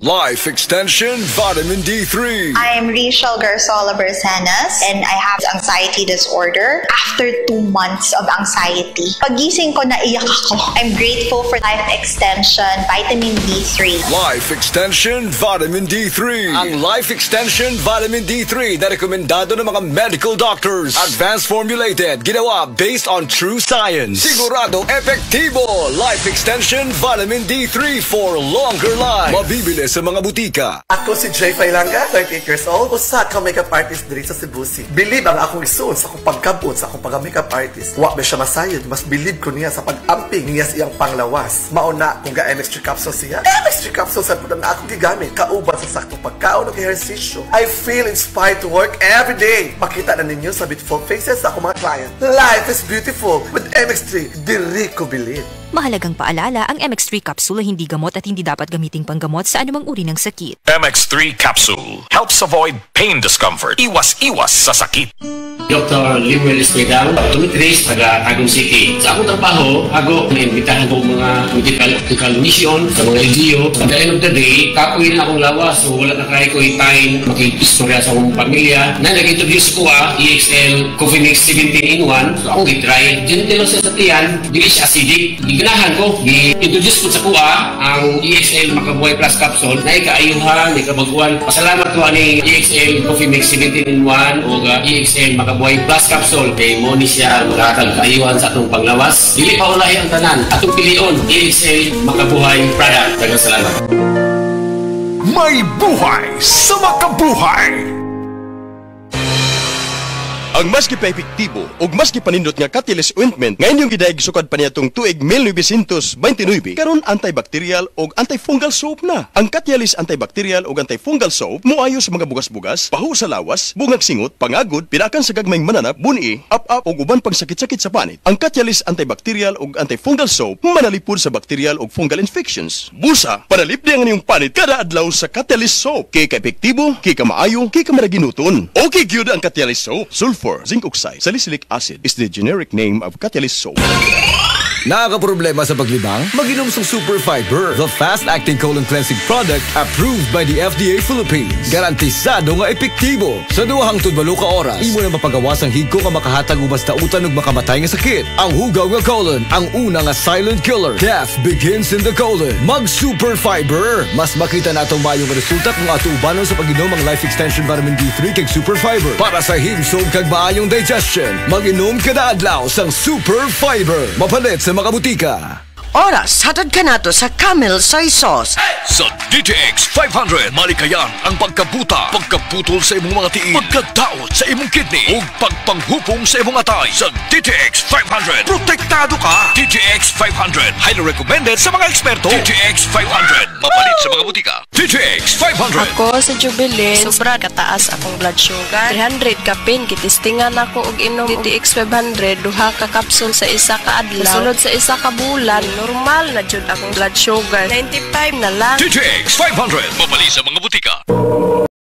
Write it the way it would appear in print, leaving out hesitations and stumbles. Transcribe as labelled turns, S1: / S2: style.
S1: Life Extension Vitamin D3.
S2: I'm Rachel Garzola Bersanas and I have anxiety disorder. After 2 months of anxiety, pagising ko naiyak ako. I'm grateful for Life Extension Vitamin D3.
S1: Life Extension Vitamin D3. Ang Life Extension Vitamin D3 na rekomendado ng mga medical doctors. Advanced formulated, ginawa based on true science. Sigurado epektibo. Life Extension Vitamin D3 for longer life. Mabibili sa mga butika.
S3: Ako si Jay Failanga, 38 years old, usa ka makeup artist diri sa Cebu City. Believe ang akong isuon sa akong pagkabot sa akong pagka-makeup artist. Wa ba siya masayod, mas believe ko niya sa pag-amping niya sa iyang panglawas. Mauna kung ga-MX3 capsule siya. MX3 capsule sa pud na akong gigamit, kauban sa saktong pagkaon ug ehersisyo. I feel inspired to work every day. Makita na ninyo sa beautiful faces sa akong mga client. Life is beautiful with MX3. Diri ko believe.
S4: Mahalagang paalala, ang MX3 capsule ay hindi gamot at hindi dapat gamiting panggamot sa anumang uri ng sakit.
S5: MX3 capsule helps avoid pain discomfort. Iwas-iwas sa sakit.
S6: Dr. Limuel Espedal, optometrist, taga Tagum City. Sa akong trabaho, ako naimbitahan ko mga medical mission sa mga LGU. At the end of the day, kapoy na akong lawas, so wala na kaya ko i-time, makikistorya sa akong pamilya. Na nag-introduce ko EXL Coffee Mix 17-in-1. So akong i-try. Gentle sa tiyan, dili siya acidic. Ganahan ko, i-introduce ko sa kuha ang EXL Makabuhay Plus Capsule na ikaayuhan, ikabaguan. Pasalamat ko ani EXL Coffee Mix 17-in-1 o EXL Makabuhay Plus Capsule kay mo ni siya makakal kaayuhan sa atong panglawas. Dili pa ulahi ang tanan. Atong pilion, EXL Makabuhay product. Daghang salamat.
S5: May buhay sa makabuhay!
S7: Ang maski pa epektibo ug maski panindot nga Catalyst ointment ngayon yung gidaig sukad pa niyatong tuig 1929 karon antibacterial ug antifungal soap na. Ang Catalyst antibacterial ug antifungal soap moayo sa mga bugas-bugas, pahu sa lawas, bungag singot, pangagod, pinakan sa gagmayng mananap, buni, up-up ug uban pang sakit-sakit sa panit. Ang Catalyst antibacterial ug antifungal soap manalipod sa bacterial ug fungal infections. Busa, panalip di ang inyong panit kada adlaw sa Catalyst soap. Kay ka epektibo, kay ka maayo, kay ka maraginuton. Okay gyud ang Catalyst soap. Sulfur, zinc oxide, salicylic acid is the generic name of Catalyst soap.
S1: Nakakaproblema sa paglibang? Mag-inom sa Super Fiber, the fast-acting colon cleansing product approved by the FDA Philippines. Garantisado nga epektibo. Sa 2 hangtod 8 ka oras, imo na mapagawas ang higko nga makahatag ubas tautan ug makamatay nga sakit. Ang hugaw nga colon, ang una nga silent killer. Death begins in the colon. Mag Super Fiber. Mas makita na itong mayong resulta kung ato ubanon sa pag-inom ang Life Extension Vitamin D3 kag Super Fiber. Para sa himsog kag maayong digestion, mag-inom kada adlaw sang Super Fiber. Mapalit sa mga butika.
S8: Oras, hatad ka nato sa Camel Soy Sauce.
S5: Sa DTX 500, malikayan ang pagkabuta, pagkaputol sa imong mga tiil, pagkadaot sa imong kidney, ug pagpanghupong sa imong atay. Sa DTX 500, protektado ka. DTX 500, highly recommended sa mga eksperto. DTX 500, mapalit sa mga butika. DTX 500.
S9: Ako sa Jubilee, sobra kataas akong blood sugar. 300 kapin, kitistingan ako og inom DTX 500, duha ka kapsul sa isa ka adlaw. Sulod sa isa ka bulan, normal na jud akong blood sugar. 95 na lang.
S5: DTX 500, mabali sa mga butika.